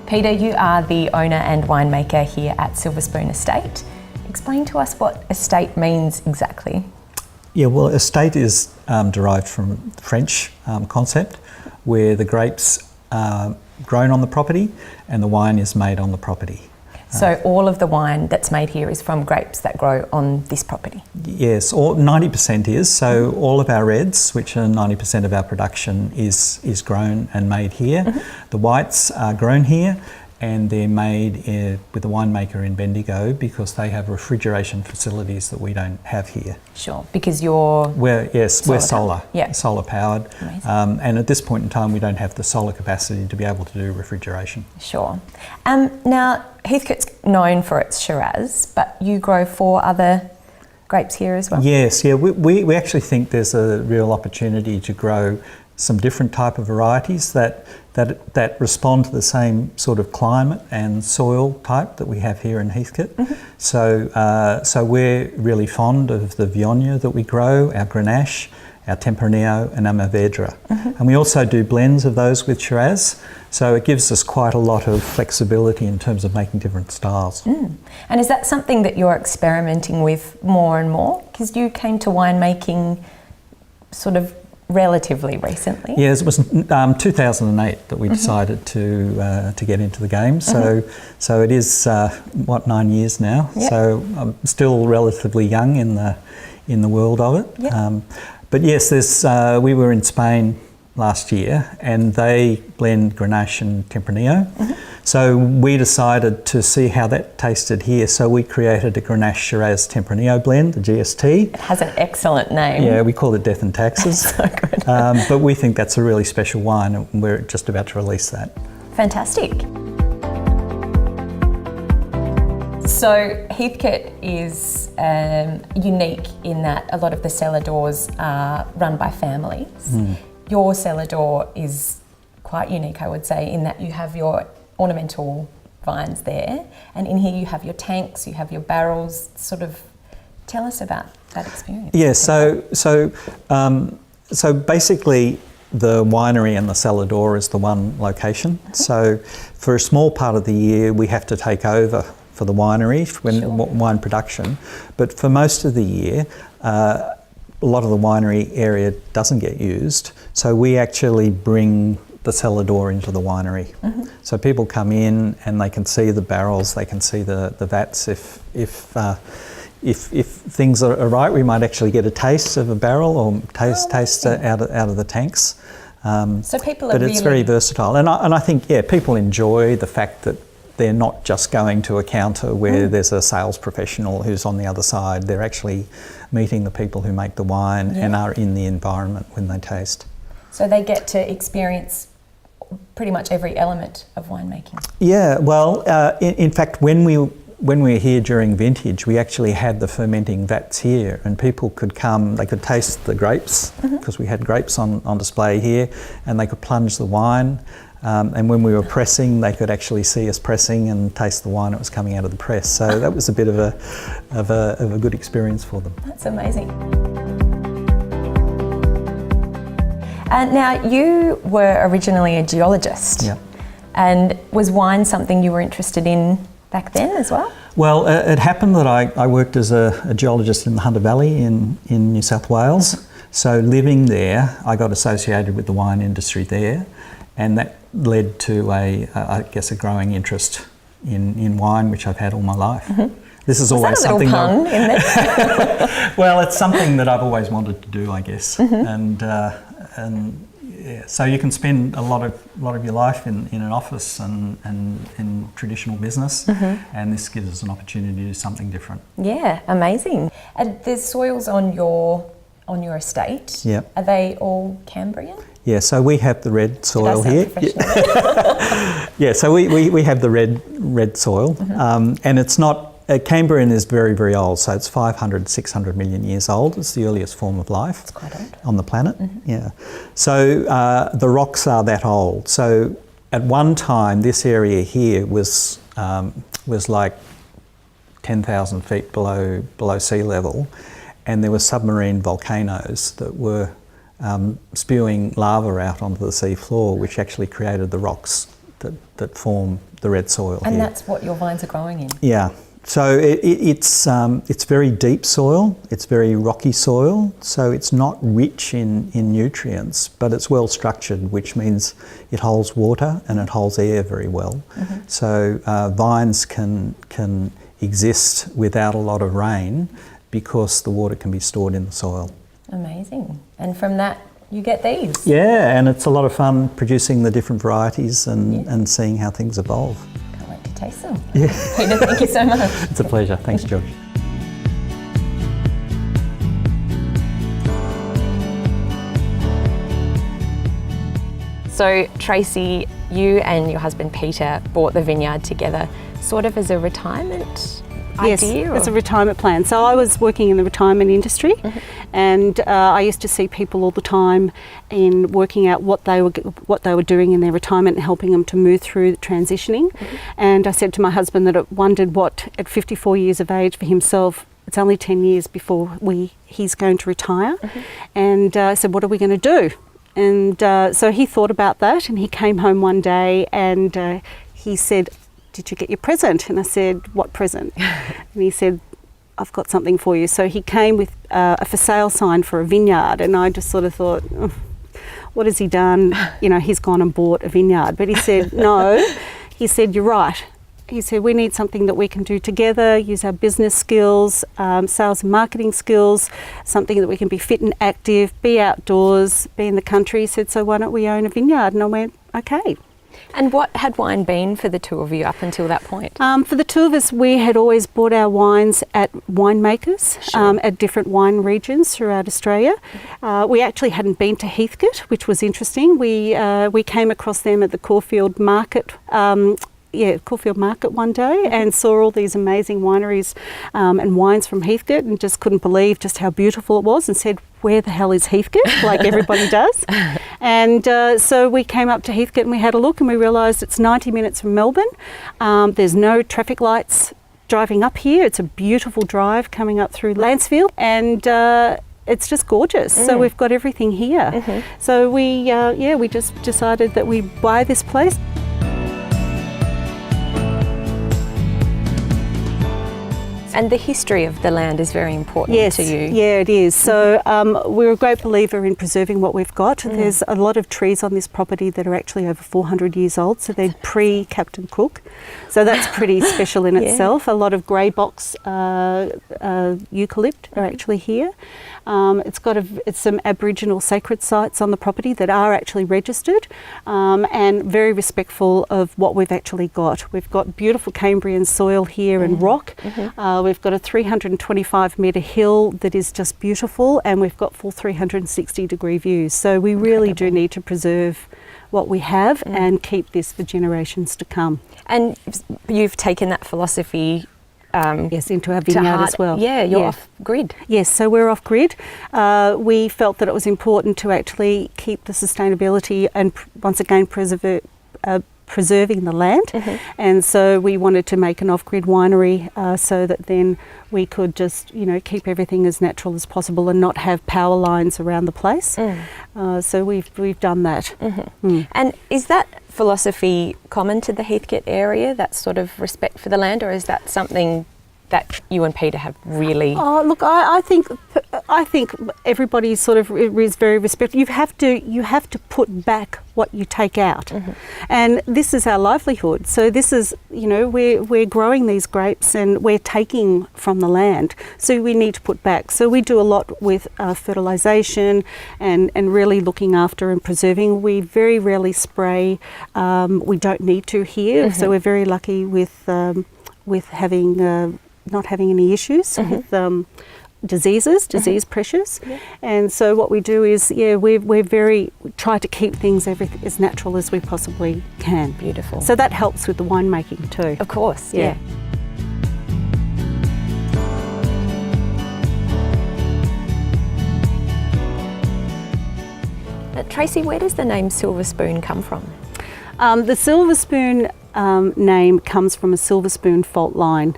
Peter, you are the owner and winemaker here at Silver Spoon Estate. Explain to us what estate means exactly. Yeah, well, estate is derived from the French concept, where the grapes are grown on the property and the wine is made on the property. So all of the wine that's made here is from grapes that grow on this property? Yes, 90% is. So all of our reds, which are 90% of our production, is grown and made here. The whites are grown here and they're made with a winemaker in Bendigo because they have refrigeration facilities that we don't have here. Sure, because we're solar. Yeah. Solar powered. And at this point in time we don't have the solar capacity to be able to do refrigeration. Sure. Now Heathcote's known for its Shiraz, but you grow 4 other grapes here as well? Yes, yeah. We actually think there's a real opportunity to grow some different type of varieties that respond to the same sort of climate and soil type that we have here in Heathcote. So we're really fond of the Viognier that we grow, our Grenache, our Tempranillo and our Mourvedre. And we also do blends of those with Shiraz, so it gives us quite a lot of flexibility in terms of making different styles. And is that something that you're experimenting with more and more? Because you came to winemaking sort of relatively recently. Yes, it was 2008 that we decided to get into the game. So it is 9 years now. Yep. So I'm still relatively young in the world of it. Yep. But yes, we were in Spain last year and they blend Grenache and Tempranillo. So we decided to see how that tasted here. So we created a Grenache Shiraz Tempranillo blend, the GST. It has an excellent name. Yeah, we call it Death and Taxes. So good. But we think that's a really special wine and we're just about to release that. Fantastic. So Heathcote is unique in that a lot of the cellar doors are run by families. Your cellar door is quite unique, I would say, in that you have your ornamental vines there, and in here you have your tanks, you have your barrels. Sort of tell us about that experience. Yeah, so basically the winery and the cellar door is the one location. So for a small part of the year we have to take over for the winery when wine production, but for most of the year a lot of the winery area doesn't get used, so we actually bring the cellar door into the winery. So people come in and they can see the barrels, they can see the vats. If things are right, we might actually get a taste of a barrel or taste out of the tanks. So people but it's very versatile, and I think people enjoy the fact that they're not just going to a counter where there's a sales professional who's on the other side. They're actually meeting the people who make the wine and are in the environment when they taste. So they get to experience pretty much every element of winemaking. Yeah, well, in fact, when we were here during vintage, we actually had the fermenting vats here, and people could come, they could taste the grapes, because we had grapes on display here, and they could plunge the wine. And when we were pressing, they could actually see us pressing and taste the wine that was coming out of the press. So that was a bit of a good experience for them. That's amazing. Now, you were originally a geologist. Yeah. And was wine something you were interested in back then as well? Well, it happened that I worked as a geologist in the Hunter Valley in New South Wales. So living there, I got associated with the wine industry there, and that led to I guess a growing interest in wine, which I've had all my life. This is always something. Pun in there? Well, it's something that I've always wanted to do, I guess, and so you can spend a lot of your life in an office and in traditional business, and this gives us an opportunity to do something different. Yeah, amazing. And there's soils on your estate. Yeah. Are they all Cambrian? Yeah, so we have the red soil here. Yeah, so we have the red soil, and it's not. Cambrian is very, very old, so it's 500, 600 million years old. It's the earliest form of life on the planet. Yeah, so the rocks are that old. So at one time, this area here was like 10,000 feet below sea level, and there were submarine volcanoes that were spewing lava out onto the sea floor, which actually created the rocks that form the red soil and here. that's what your vines are growing in? Yeah. So it's very deep soil, it's very rocky soil, so it's not rich in nutrients, but it's well structured, which means it holds water and it holds air very well. Mm-hmm. So vines can exist without a lot of rain because the water can be stored in the soil. Amazing. And from that you get these? Yeah, and it's a lot of fun producing the different varieties and seeing how things evolve. Taste them. Yeah. Peter, thank you so much. It's a pleasure. Thanks, George. So, Tracy, you and your husband Peter bought the vineyard together sort of as a retirement idea? Yes, as a retirement plan. So I was working in the retirement industry, and I used to see people all the time in working out what they were doing in their retirement and helping them to move through transitioning. And I said to my husband that I wondered what, at 54 years of age for himself, it's only 10 years before he's going to retire. And I said, what are we going to do? And so he thought about that, and he came home one day and he said, did you get your present? And I said, what present? And he said, I've got something for you. So he came with a for sale sign for a vineyard, and I just sort of thought, oh, what has he done? You know, he's gone and bought a vineyard. But he said, no. He said, you're right. He said, we need something that we can do together, use our business skills, sales and marketing skills, something that we can be fit and active, be outdoors, be in the country. He said, so why don't we own a vineyard? And I went, okay. And what had wine been for the two of you up until that point? For the two of us, we had always bought our wines at winemakers at different wine regions throughout Australia. We actually hadn't been to Heathcote, which was interesting. We came across them at the Caulfield Market. Caulfield Market one day and saw all these amazing wineries and wines from Heathcote, and just couldn't believe just how beautiful it was, and said, where the hell is Heathcote? Like everybody does. And so we came up to Heathcote and we had a look, and we realised it's 90 minutes from Melbourne. There's no traffic lights driving up here. It's a beautiful drive coming up through Lancefield, and it's just gorgeous. So we've got everything here. So we just decided that we'd buy this place. And the history of the land is very important to you. Yeah, it is. So we're a great believer in preserving what we've got. There's a lot of trees on this property that are actually over 400 years old, so they're pre-Captain Cook. So that's pretty special in itself. A lot of grey box eucalypt are actually here. It's some Aboriginal sacred sites on the property that are actually registered, and very respectful of what we've actually got. We've got beautiful Cambrian soil here and rock. We've got a 325 metre hill that is just beautiful, and we've got full 360-degree views. So we really do need to preserve what we have and keep this for generations to come. And you've taken that philosophy into our vineyard as well. Yeah, you're off grid. Yes, so we're off grid. We felt that it was important to actually keep the sustainability and once again preserving the land, and so we wanted to make an off-grid winery so that then we could just keep everything as natural as possible and not have power lines around the place. So we've done that. And is that philosophy common to the Heathcote area, that sort of respect for the land, or is that something that you and Peter have really? Oh, look, I think everybody sort of is very respectful. You have to put back what you take out, and this is our livelihood. So this is, we're growing these grapes and we're taking from the land. So we need to put back. So we do a lot with fertilisation and really looking after and preserving. We very rarely spray. We don't need to here, so we're very lucky with having. Not having any issues with disease pressures, and so what we do is we try to keep things as natural as we possibly can. Beautiful. So that helps with the winemaking too. Of course, yeah. Tracy, where does the name Silver Spoon come from? The Silver Spoon name comes from a silver spoon fault line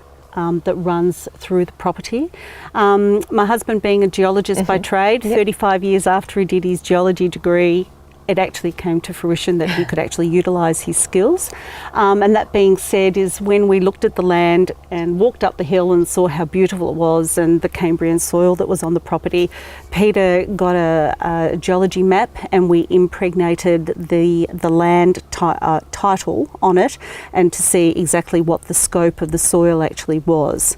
that runs through the property. My husband, being a geologist by trade, 35 years after he did his geology degree, it actually came to fruition that he could actually utilise his skills. And that being said, is when we looked at the land and walked up the hill and saw how beautiful it was and the Cambrian soil that was on the property, Peter got a geology map and we impregnated the land title on it, and to see exactly what the scope of the soil actually was.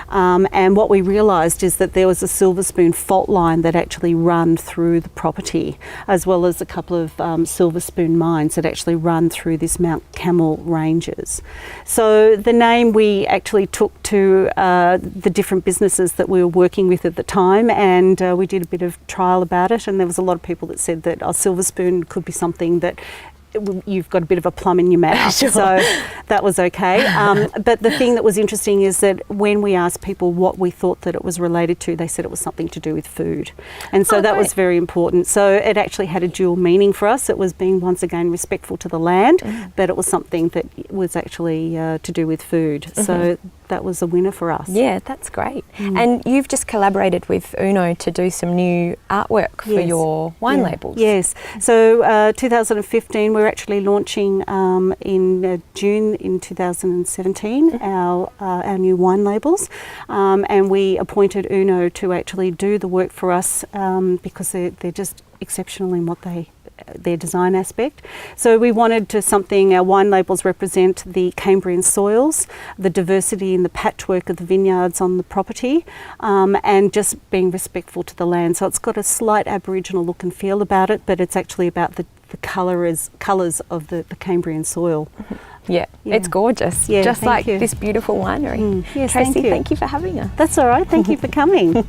And what we realised is that there was a silver spoon fault line that actually run through the property, as well as a couple of silver spoon mines that actually run through this Mount Camel ranges. So the name we actually took to the different businesses that we were working with at the time, and we did a bit of trial about it, and there was a lot of people that said that a silver spoon could be something that you've got a bit of a plum in your mouth. Sure. So that was okay. But the thing that was interesting is that when we asked people what we thought that it was related to, they said it was something to do with food. And so that was very important. So it actually had a dual meaning for us. It was being, once again, respectful to the land, but it was something that was actually to do with food. So that was a winner for us. Yeah, that's great. And you've just collaborated with Uno to do some new artwork for your wine labels. Yes. So 2015, we're actually launching in June in 2017 our new wine labels, and we appointed Uno to actually do the work for us because they're just exceptional in what their design aspect. So we wanted our wine labels represent the Cambrian soils, the diversity in the patchwork of the vineyards on the property, and just being respectful to the land. So it's got a slight Aboriginal look and feel about it, but it's actually about the colours of the Cambrian soil. Yeah, it's gorgeous. Yeah, just like this beautiful winery. Yes, Tracy, thank you. Thank you for having us. That's all right. Thank you for coming.